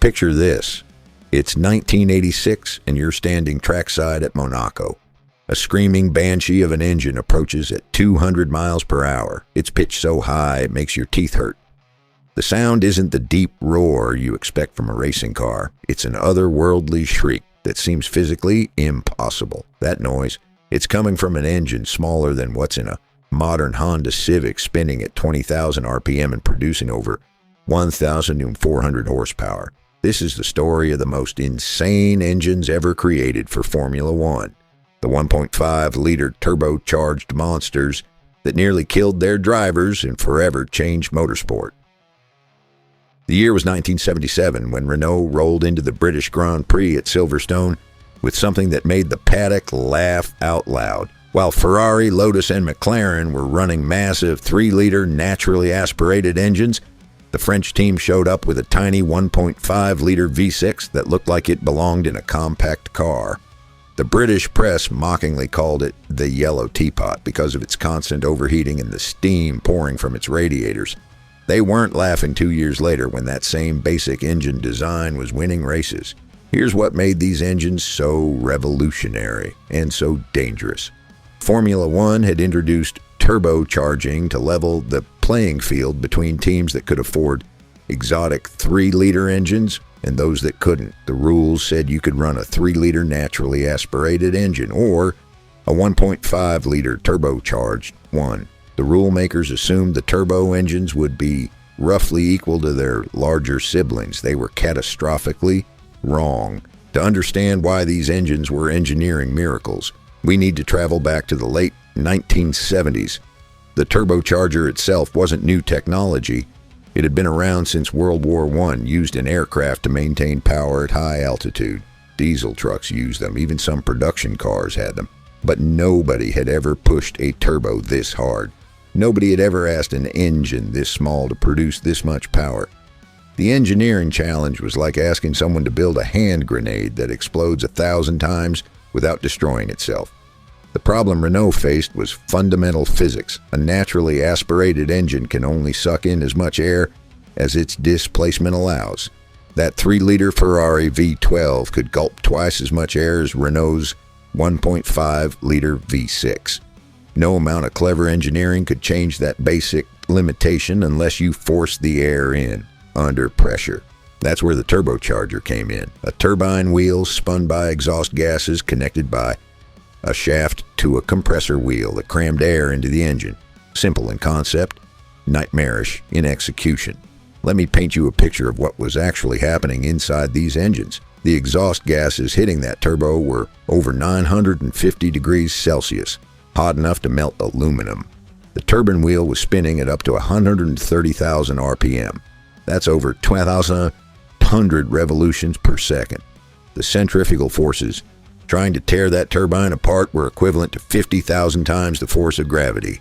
Picture this. It's 1986 and you're standing trackside at Monaco. A screaming banshee of an engine approaches at 200 miles per hour. It's pitched so high it makes your teeth hurt. The sound isn't the deep roar you expect from a racing car. It's an otherworldly shriek that seems physically impossible. That noise, it's coming from an engine smaller than what's in a modern Honda Civic, spinning at 20,000 RPM and producing over 1,400 horsepower. This is the story of the most insane engines ever created for Formula One. The 1.5-liter turbocharged monsters that nearly killed their drivers and forever changed motorsport. The year was 1977 when Renault rolled into the British Grand Prix at Silverstone with something that made the paddock laugh out loud. While Ferrari, Lotus, and McLaren were running massive 3-liter naturally aspirated engines, the French team showed up with a tiny 1.5-liter V6 that looked like it belonged in a compact car. The British press mockingly called it the yellow teapot because of its constant overheating and the steam pouring from its radiators. They weren't laughing 2 years later when that same basic engine design was winning races. Here's what made these engines so revolutionary and so dangerous. Formula One had introduced turbocharging to level the playing field between teams that could afford exotic 3-liter engines and those that couldn't. The rules said you could run a 3-liter naturally aspirated engine or a 1.5-liter turbocharged one. The rule makers assumed the turbo engines would be roughly equal to their larger siblings. They were catastrophically wrong. To understand why these engines were engineering miracles, we need to travel back to the late 1970s. The turbocharger itself wasn't new technology. It had been around since World War I, used in aircraft to maintain power at high altitude. Diesel trucks used them, even some production cars had them. But nobody had ever pushed a turbo this hard. Nobody had ever asked an engine this small to produce this much power. The engineering challenge was like asking someone to build a hand grenade that explodes 1,000 times without destroying itself. The problem Renault faced was fundamental physics. A naturally aspirated engine can only suck in as much air as its displacement allows. That 3-liter Ferrari V12 could gulp twice as much air as Renault's 1.5-liter V6. No amount of clever engineering could change that basic limitation unless you forced the air in under pressure. That's where the turbocharger came in. A turbine wheel spun by exhaust gases connected by a shaft to a compressor wheel that crammed air into the engine. Simple in concept, nightmarish in execution. Let me paint you a picture of what was actually happening inside these engines. The exhaust gases hitting that turbo were over 950 degrees Celsius, hot enough to melt aluminum. The turbine wheel was spinning at up to 130,000 RPM. That's over 2,100 revolutions per second. The centrifugal forces trying to tear that turbine apart were equivalent to 50,000 times the force of gravity.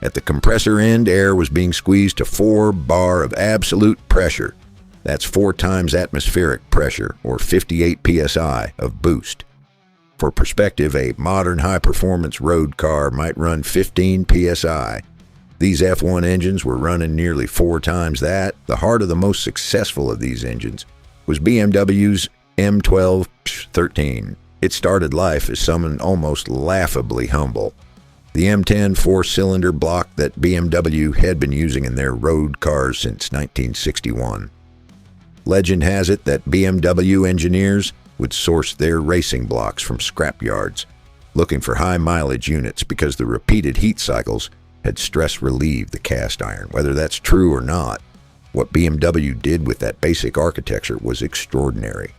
At the compressor end, air was being squeezed to 4 bar of absolute pressure. That's 4 times atmospheric pressure, or 58 psi of boost. For perspective, a modern high-performance road car might run 15 psi. These F1 engines were running nearly 4 times that. The heart of the most successful of these engines was BMW's M1213. It started life as someone almost laughably humble. The M10 4-cylinder block that BMW had been using in their road cars since 1961. Legend has it that BMW engineers would source their racing blocks from scrap yards, looking for high mileage units because the repeated heat cycles had stress-relieved the cast iron. Whether that's true or not, what BMW did with that basic architecture was extraordinary.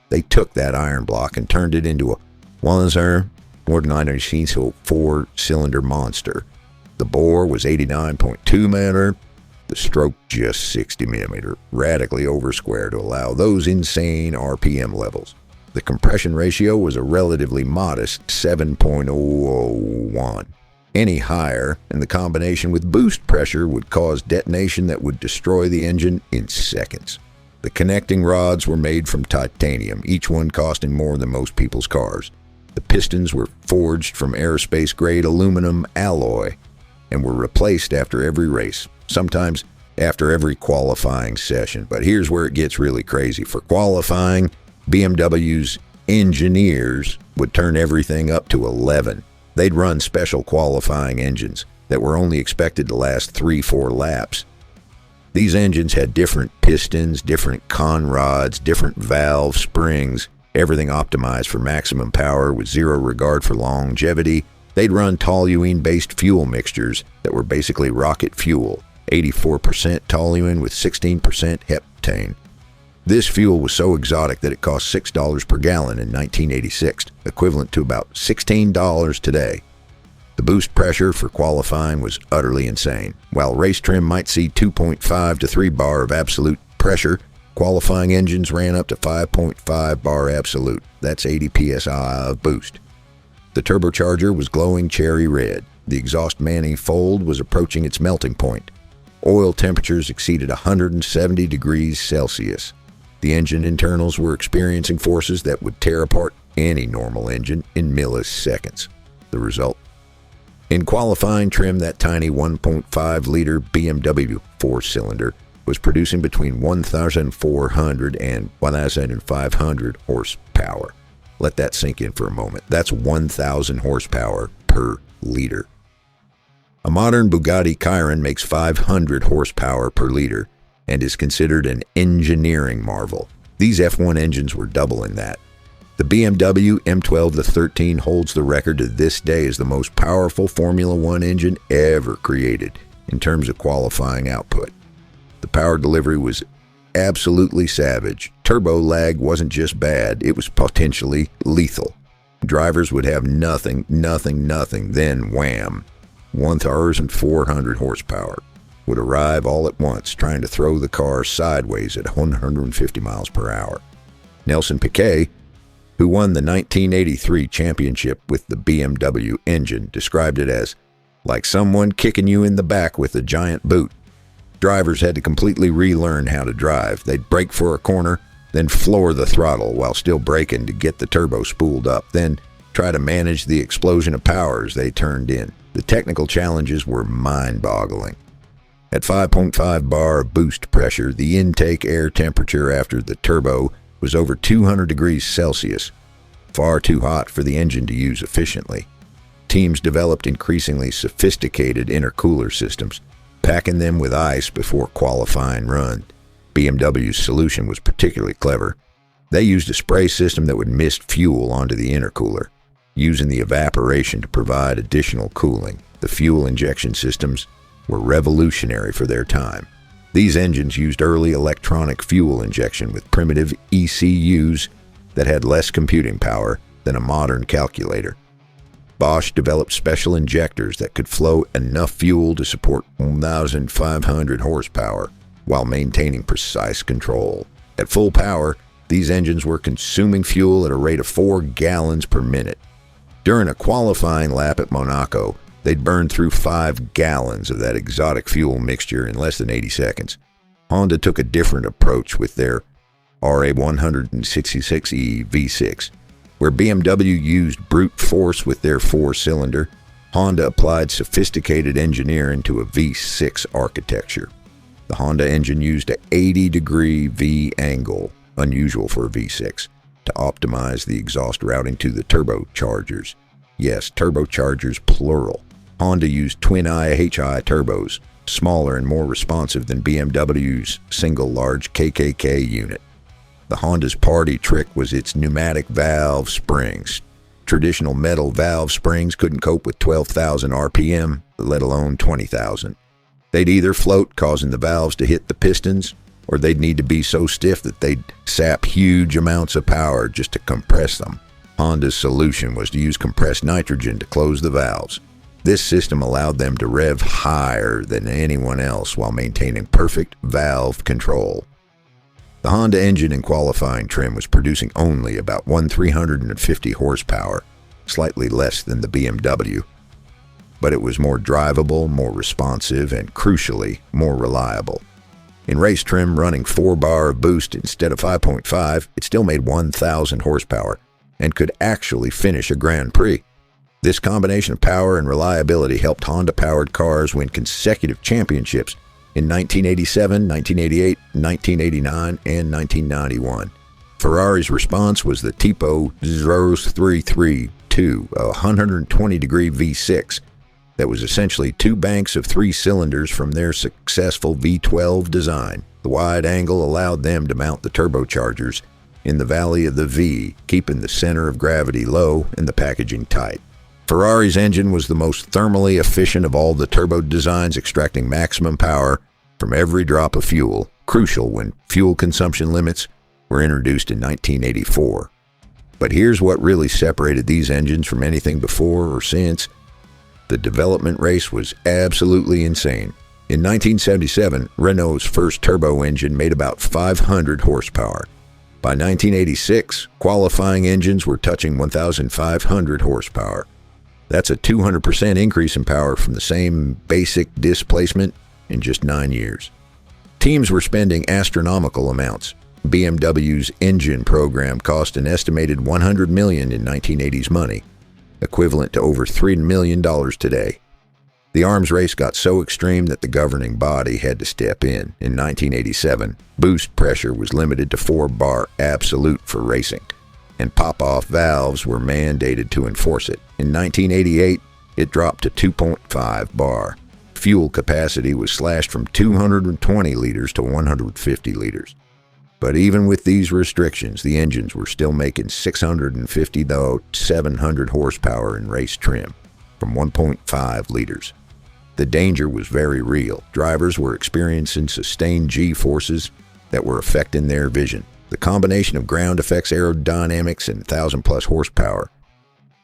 They took that iron block and turned it into a 4-cylinder monster. The bore was 89.2 millimeter, the stroke just 60 millimeter, radically over-square to allow those insane RPM levels. The compression ratio was a relatively modest 7.001. Any higher, and the combination with boost pressure would cause detonation that would destroy the engine in seconds. The connecting rods were made from titanium, each one costing more than most people's cars. The pistons were forged from aerospace-grade aluminum alloy and were replaced after every race, sometimes after every qualifying session. But here's where it gets really crazy. For qualifying, BMW's engineers would turn everything up to 11. They'd run special qualifying engines that were only expected to last 3-4 laps. These engines had different pistons, different conrods, different valve springs, everything optimized for maximum power with zero regard for longevity. They'd run toluene-based fuel mixtures that were basically rocket fuel, 84% toluene with 16% heptane. This fuel was so exotic that it cost $6 per gallon in 1986, equivalent to about $16 today. The boost pressure for qualifying was utterly insane. While race trim might see 2.5 to 3 bar of absolute pressure, qualifying engines ran up to 5.5 bar absolute. That's 80 psi of boost. The turbocharger was glowing cherry red. The exhaust manifold was approaching its melting point. Oil temperatures exceeded 170 degrees Celsius. The engine internals were experiencing forces that would tear apart any normal engine in milliseconds. The result? In qualifying trim, that tiny 1.5-liter BMW four-cylinder was producing between 1,400 and 1,500 horsepower. Let that sink in for a moment. That's 1,000 horsepower per liter. A modern Bugatti Chiron makes 500 horsepower per liter and is considered an engineering marvel. These F1 engines were doubling that. The BMW M12-13 holds the record to this day as the most powerful Formula One engine ever created in terms of qualifying output. The power delivery was absolutely savage. Turbo lag wasn't just bad, it was potentially lethal. Drivers would have nothing, then wham, 1,400 horsepower would arrive all at once, trying to throw the car sideways at 150 miles per hour. Nelson Piquet, who won the 1983 championship with the BMW engine, described it as like someone kicking you in the back with a giant boot. Drivers had to completely relearn how to drive. They'd brake for a corner, then floor the throttle while still braking to get the turbo spooled up, then try to manage the explosion of power as they turned in. The technical challenges were mind-boggling. At 5.5 bar boost pressure, the intake air temperature after the turbo was over 200 degrees Celsius, far too hot for the engine to use efficiently. Teams developed increasingly sophisticated intercooler systems, packing them with ice before qualifying run. BMW's solution was particularly clever. They used a spray system that would mist fuel onto the intercooler, using the evaporation to provide additional cooling. The fuel injection systems were revolutionary for their time. These engines used early electronic fuel injection with primitive ECUs that had less computing power than a modern calculator. Bosch developed special injectors that could flow enough fuel to support 1,500 horsepower while maintaining precise control. At full power, these engines were consuming fuel at a rate of 4 gallons per minute. During a qualifying lap at Monaco, they'd burn through 5 gallons of that exotic fuel mixture in less than 80 seconds. Honda took a different approach with their RA166E V6. Where BMW used brute force with their four-cylinder, Honda applied sophisticated engineering to a V6 architecture. The Honda engine used an 80-degree V angle, unusual for a V6, to optimize the exhaust routing to the turbochargers. Yes, turbochargers plural. Honda used twin IHI turbos, smaller and more responsive than BMW's single large KKK unit. The Honda's party trick was its pneumatic valve springs. Traditional metal valve springs couldn't cope with 12,000 RPM, let alone 20,000. They'd either float, causing the valves to hit the pistons, or they'd need to be so stiff that they'd sap huge amounts of power just to compress them. Honda's solution was to use compressed nitrogen to close the valves. This system allowed them to rev higher than anyone else while maintaining perfect valve control. The Honda engine in qualifying trim was producing only about 1,350 horsepower, slightly less than the BMW. But it was more drivable, more responsive, and crucially, more reliable. In race trim running 4 bar of boost instead of 5.5, it still made 1,000 horsepower and could actually finish a Grand Prix. This combination of power and reliability helped Honda-powered cars win consecutive championships in 1987, 1988, 1989, and 1991. Ferrari's response was the Tipo 0332, a 120-degree V6 that was essentially two banks of three cylinders from their successful V12 design. The wide angle allowed them to mount the turbochargers in the valley of the V, keeping the center of gravity low and the packaging tight. Ferrari's engine was the most thermally efficient of all the turbo designs, extracting maximum power from every drop of fuel, crucial when fuel consumption limits were introduced in 1984. But here's what really separated these engines from anything before or since. The development race was absolutely insane. In 1977, Renault's first turbo engine made about 500 horsepower. By 1986, qualifying engines were touching 1,500 horsepower. That's a 200% increase in power from the same basic displacement in just 9 years. Teams were spending astronomical amounts. BMW's engine program cost an estimated $100 million in 1980s money, equivalent to over $3 million today. The arms race got so extreme that the governing body had to step in. In 1987, boost pressure was limited to 4 bar absolute for racing, and pop-off valves were mandated to enforce it. In 1988, it dropped to 2.5 bar. Fuel capacity was slashed from 220 liters to 150 liters. But even with these restrictions, the engines were still making 650 to 700 horsepower in race trim from 1.5 liters. The danger was very real. Drivers were experiencing sustained G-forces that were affecting their vision. The combination of ground effects, aerodynamics, and 1,000-plus horsepower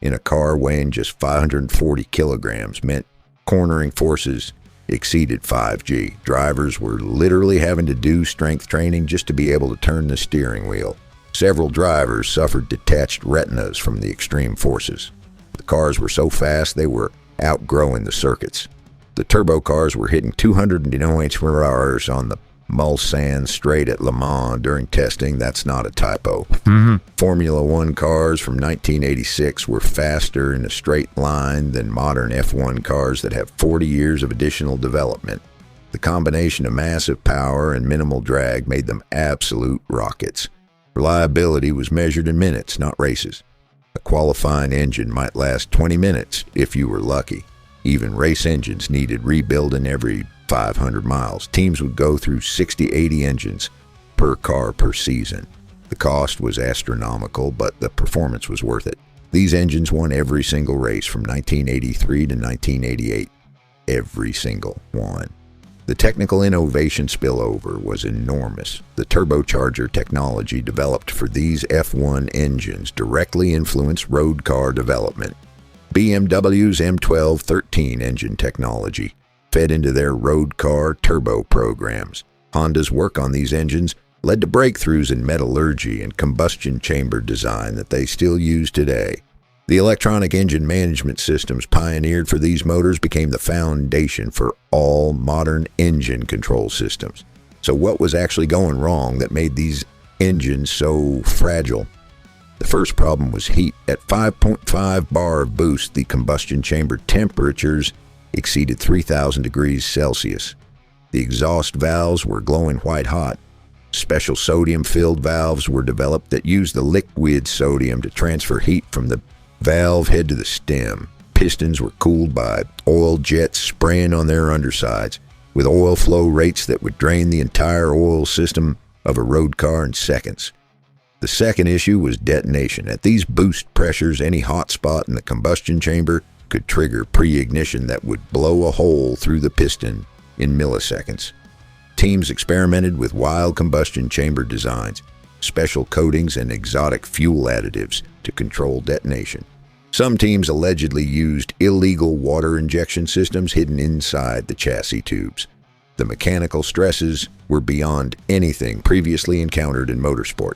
in a car weighing just 540 kilograms meant cornering forces exceeded 5G. Drivers were literally having to do strength training just to be able to turn the steering wheel. Several drivers suffered detached retinas from the extreme forces. The cars were so fast they were outgrowing the circuits. The turbo cars were hitting 200 km/h on the Mulsanne straight at Le Mans during testing. That's not a typo. Formula One cars from 1986 were faster in a straight line than modern F1 cars that have 40 years of additional development. The combination of massive power and minimal drag made them absolute rockets. Reliability was measured in minutes, not races. A qualifying engine might last 20 minutes if you were lucky. Even race engines needed rebuilding every 500 miles. Teams would go through 60-80 engines per car per season. The cost was astronomical, but the performance was worth it. These engines won every single race from 1983 to 1988. Every single one. The technical innovation spillover was enormous. The turbocharger technology developed for these F1 engines directly influenced road car development. BMW's M1213 engine technology fed into their road car turbo programs. Honda's work on these engines led to breakthroughs in metallurgy and combustion chamber design that they still use today. The electronic engine management systems pioneered for these motors became the foundation for all modern engine control systems. So what was actually going wrong that made these engines so fragile? The first problem was heat. At 5.5 bar of boost, the combustion chamber temperatures exceeded 3,000 degrees Celsius. The exhaust valves were glowing white hot. Special sodium-filled valves were developed that used the liquid sodium to transfer heat from the valve head to the stem. Pistons were cooled by oil jets spraying on their undersides, with oil flow rates that would drain the entire oil system of a road car in seconds. The second issue was detonation. At these boost pressures, any hot spot in the combustion chamber could trigger pre-ignition that would blow a hole through the piston in milliseconds. Teams experimented with wild combustion chamber designs, special coatings, and exotic fuel additives to control detonation. Some teams allegedly used illegal water injection systems hidden inside the chassis tubes. The mechanical stresses were beyond anything previously encountered in motorsport.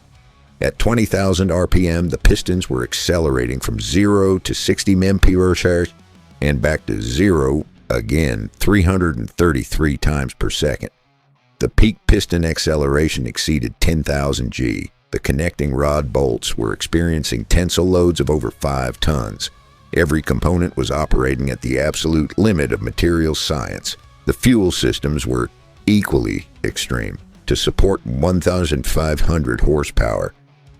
At 20,000 RPM, the pistons were accelerating from 0 to 60 mph and back to 0 again 333 times per second. The peak piston acceleration exceeded 10,000 G. The connecting rod bolts were experiencing tensile loads of over 5 tons. Every component was operating at the absolute limit of material science. The fuel systems were equally extreme. To support 1,500 horsepower,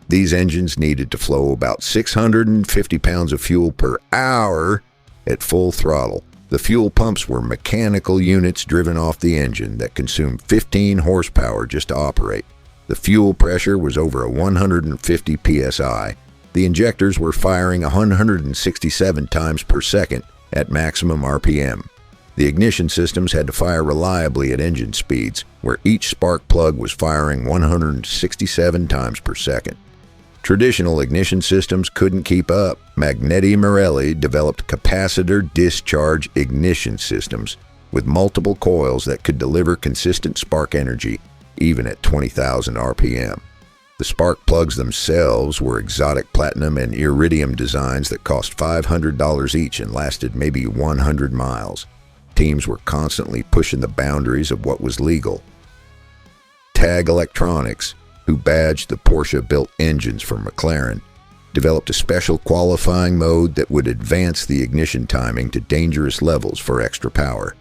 these engines needed to flow about 650 pounds of fuel per hour at full throttle. The fuel pumps were mechanical units driven off the engine that consumed 15 horsepower just to operate. The fuel pressure was over 150 psi. The injectors were firing 167 times per second at maximum RPM. The ignition systems had to fire reliably at engine speeds, where each spark plug was firing 167 times per second. Traditional ignition systems couldn't keep up. Magneti Marelli developed capacitor discharge ignition systems with multiple coils that could deliver consistent spark energy even at 20,000 RPM. The spark plugs themselves were exotic platinum and iridium designs that cost $500 each and lasted maybe 100 miles. Teams were constantly pushing the boundaries of what was legal. TAG Electronics, who badged the Porsche-built engines from McLaren, developed a special qualifying mode that would advance the ignition timing to dangerous levels for extra power.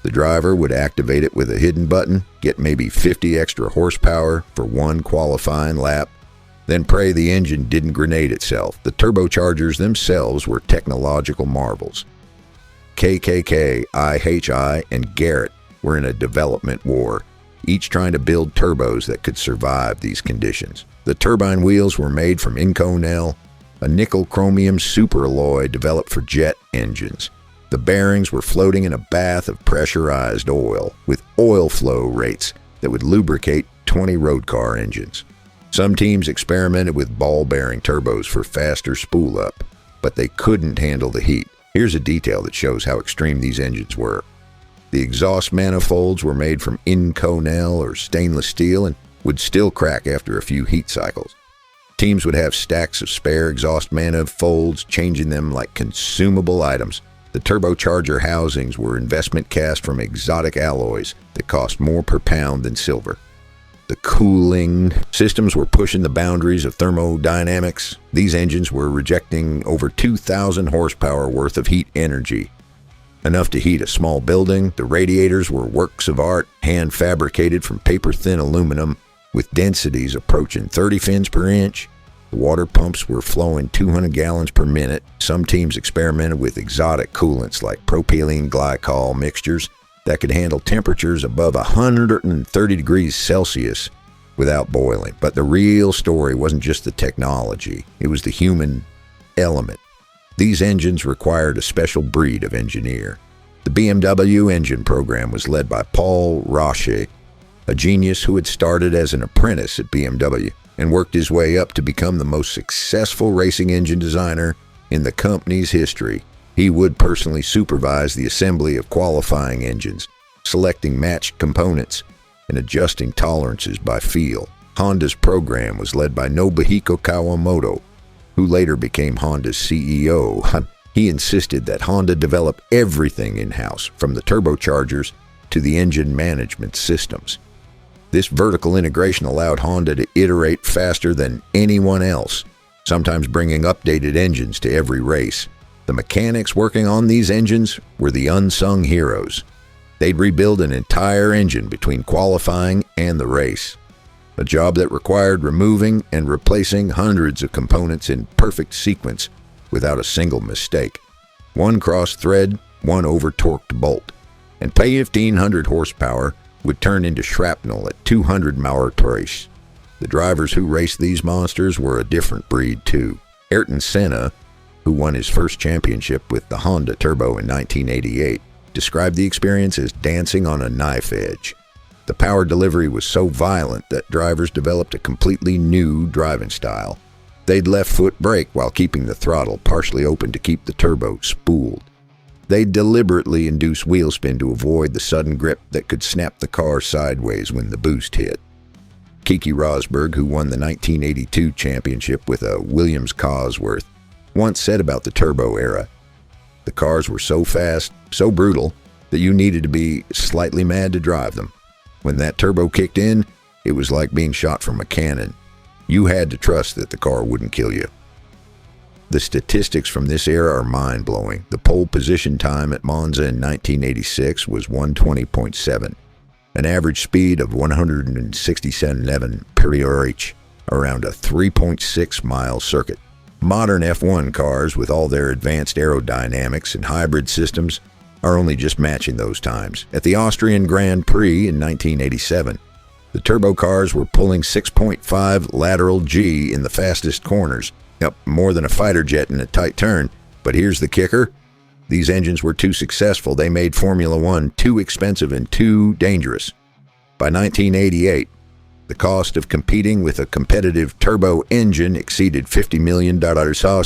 The driver would activate it with a hidden button, get maybe 50 extra horsepower for one qualifying lap, then pray the engine didn't grenade itself. The turbochargers themselves were technological marvels. KKK, IHI, and Garrett were in a development war, each trying to build turbos that could survive these conditions. The turbine wheels were made from Inconel, a nickel-chromium superalloy developed for jet engines. The bearings were floating in a bath of pressurized oil, with oil flow rates that would lubricate 20 road car engines. Some teams experimented with ball bearing turbos for faster spool up, but they couldn't handle the heat. Here's a detail that shows how extreme these engines were. The exhaust manifolds were made from Inconel or stainless steel and would still crack after a few heat cycles. Teams would have stacks of spare exhaust manifolds, changing them like consumable items. The turbocharger housings were investment cast from exotic alloys that cost more per pound than silver. The cooling systems were pushing the boundaries of thermodynamics. These engines were rejecting over 2,000 horsepower worth of heat energy, enough to heat a small building. The radiators were works of art, hand-fabricated from paper-thin aluminum, with densities approaching 30 fins per inch. The water pumps were flowing 200 gallons per minute. Some teams experimented with exotic coolants like propylene glycol mixtures that could handle temperatures above 130 degrees Celsius without boiling. But the real story wasn't just the technology, it was the human element. These engines required a special breed of engineer. The BMW engine program was led by Paul Roche, a genius who had started as an apprentice at BMW and worked his way up to become the most successful racing engine designer in the company's history. He would personally supervise the assembly of qualifying engines, selecting matched components, and adjusting tolerances by feel. Honda's program was led by Nobuhiko Kawamoto, who later became Honda's CEO. He insisted that Honda develop everything in-house, from the turbochargers to the engine management systems. This vertical integration allowed Honda to iterate faster than anyone else, sometimes bringing updated engines to every race. The mechanics working on these engines were the unsung heroes. They'd rebuild an entire engine between qualifying and the race, a job that required removing and replacing hundreds of components in perfect sequence without a single mistake. One crossed thread, one over-torqued bolt, and 1,500 horsepower would turn into shrapnel at 200 mph. The drivers who raced these monsters were a different breed too. Ayrton Senna, who won his first championship with the Honda Turbo in 1988, described the experience as dancing on a knife edge. The power delivery was so violent that drivers developed a completely new driving style. They'd left foot brake while keeping the throttle partially open to keep the turbo spooled. They deliberately induced wheel spin to avoid the sudden grip that could snap the car sideways when the boost hit. Keke Rosberg, who won the 1982 championship with a Williams Cosworth, once said about the turbo era, "The cars were so fast, so brutal, that you needed to be slightly mad to drive them. When that turbo kicked in, it was like being shot from a cannon. You had to trust that the car wouldn't kill you." The statistics from this era are mind-blowing. The pole position time at Monza in 1986 was 1:20.7. an average speed of 167 km/h, around a 3.6-mile circuit. Modern F1 cars, with all their advanced aerodynamics and hybrid systems, are only just matching those times. At the Austrian Grand Prix in 1987, the turbo cars were pulling 6.5 lateral G in the fastest corners, up more than a fighter jet in a tight turn. But here's the kicker. These engines were too successful. They made Formula One too expensive and too dangerous. By 1988, the cost of competing with a competitive turbo engine exceeded $50 million a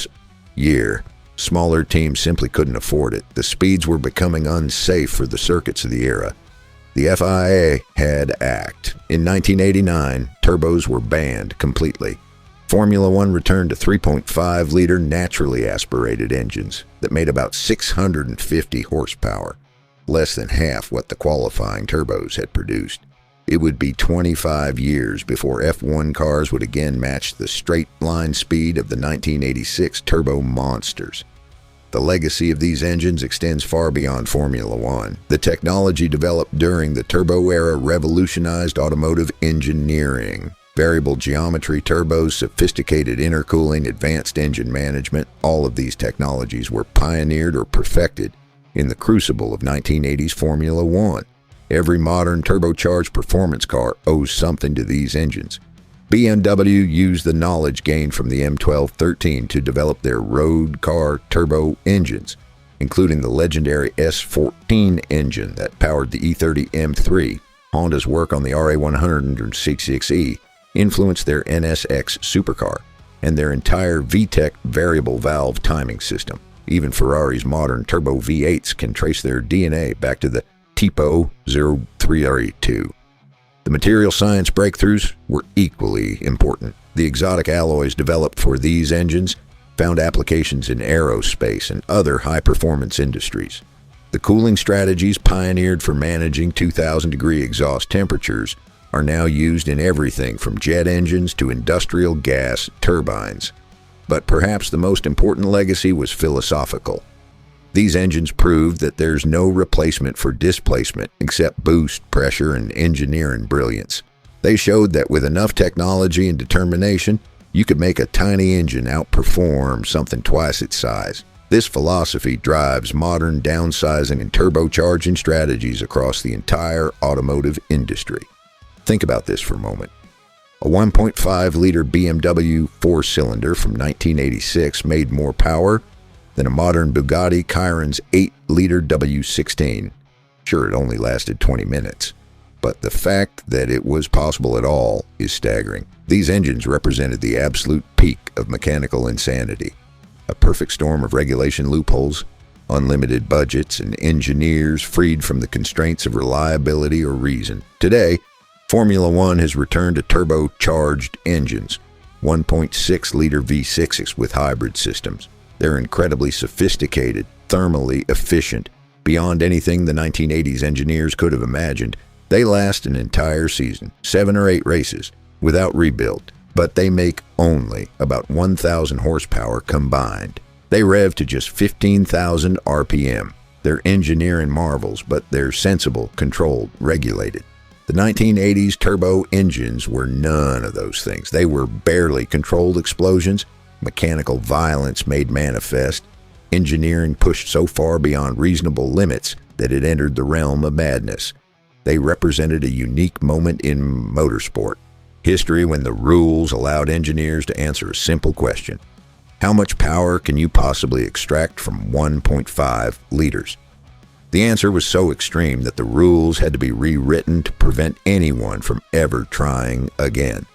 year. Smaller teams simply couldn't afford it. The speeds were becoming unsafe for the circuits of the era. The FIA had to act. In 1989, turbos were banned completely. Formula One returned to 3.5-liter naturally aspirated engines that made about 650 horsepower, less than half what the qualifying turbos had produced. It would be 25 years before F1 cars would again match the straight-line speed of the 1986 turbo monsters. The legacy of these engines extends far beyond Formula One. The technology developed during the turbo era revolutionized automotive engineering. Variable geometry turbos, sophisticated intercooling, advanced engine management, all of these technologies were pioneered or perfected in the crucible of 1980s Formula One. Every modern turbocharged performance car owes something to these engines. BMW used the knowledge gained from the M1213 to develop their road car turbo engines, including the legendary S14 engine that powered the E30 M3. Honda's work on the RA100 influenced their NSX supercar and their entire VTEC variable valve timing system. Even Ferrari's modern turbo V8s can trace their DNA back to the Tipo 032. The material science breakthroughs were equally important. The exotic alloys developed for these engines found applications in aerospace and other high-performance industries. The cooling strategies pioneered for managing 2,000-degree exhaust temperatures are now used in everything from jet engines to industrial gas turbines. But perhaps the most important legacy was philosophical. These engines proved that there's no replacement for displacement except boost, pressure, and engineering brilliance. They showed that with enough technology and determination, you could make a tiny engine outperform something twice its size. This philosophy drives modern downsizing and turbocharging strategies across the entire automotive industry. Think about this for a moment. A 1.5-liter BMW four-cylinder from 1986 made more power than a modern Bugatti Chiron's 8-liter W16. Sure, it only lasted 20 minutes, but the fact that it was possible at all is staggering. These engines represented the absolute peak of mechanical insanity, a perfect storm of regulation loopholes, unlimited budgets, and engineers freed from the constraints of reliability or reason. Today, Formula One has returned to turbocharged engines, 1.6-liter V6s with hybrid systems. They're incredibly sophisticated, thermally efficient, beyond anything the 1980s engineers could have imagined. They last an entire season, 7 or 8 races, without rebuild, but they make only about 1,000 horsepower combined. They rev to just 15,000 RPM. They're engineering marvels, but they're sensible, controlled, regulated. The 1980s turbo engines were none of those things. They were barely controlled explosions, mechanical violence made manifest, engineering pushed so far beyond reasonable limits that it entered the realm of madness. They represented a unique moment in motorsport, history when the rules allowed engineers to answer a simple question. How much power can you possibly extract from 1.5 liters? The answer was so extreme that the rules had to be rewritten to prevent anyone from ever trying again.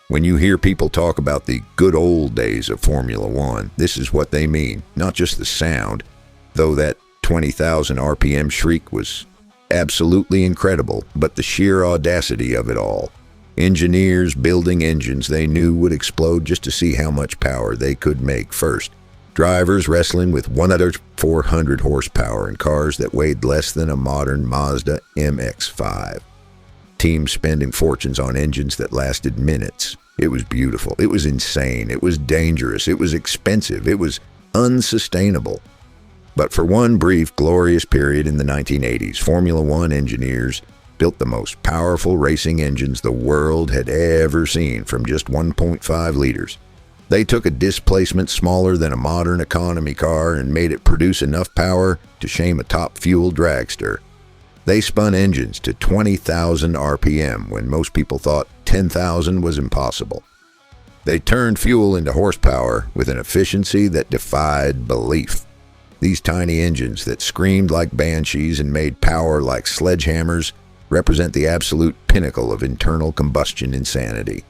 When you hear people talk about the good old days of Formula One, this is what they mean, not just the sound, though that 20,000 RPM shriek was absolutely incredible, but the sheer audacity of it all. Engineers building engines they knew would explode just to see how much power they could make first. Drivers wrestling with 400 horsepower in cars that weighed less than a modern Mazda MX-5. Teams spending fortunes on engines that lasted minutes. It was beautiful. It was insane. It was dangerous. It was expensive. It was unsustainable. But for one brief, glorious period in the 1980s, Formula One engineers built the most powerful racing engines the world had ever seen from just 1.5 liters. They took a displacement smaller than a modern economy car and made it produce enough power to shame a top-fuel dragster. They spun engines to 20,000 RPM when most people thought 10,000 was impossible. They turned fuel into horsepower with an efficiency that defied belief. These tiny engines that screamed like banshees and made power like sledgehammers represent the absolute pinnacle of internal combustion insanity.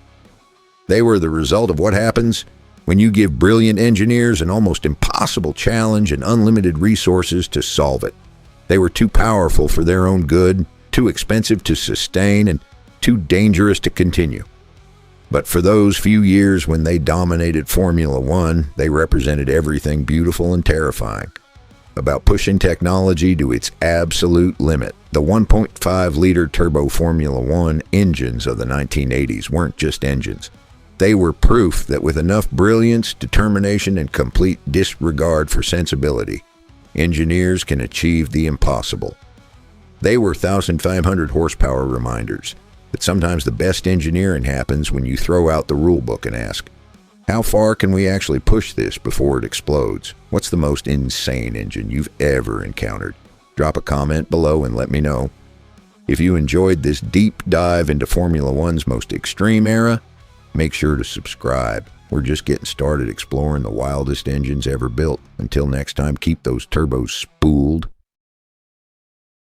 They were the result of what happens when you give brilliant engineers an almost impossible challenge and unlimited resources to solve it. They were too powerful for their own good, too expensive to sustain, and too dangerous to continue. But for those few years when they dominated Formula One, they represented everything beautiful and terrifying about pushing technology to its absolute limit. The 1.5-liter turbo Formula One engines of the 1980s weren't just engines. They were proof that with enough brilliance, determination, and complete disregard for sensibility, engineers can achieve the impossible. They were 1,500 horsepower reminders that sometimes the best engineering happens when you throw out the rule book and ask, how far can we actually push this before it explodes? What's the most insane engine you've ever encountered? Drop a comment below and let me know. If you enjoyed this deep dive into Formula One's most extreme era, make sure to subscribe. We're just getting started exploring the wildest engines ever built. Until next time, keep those turbos spooled.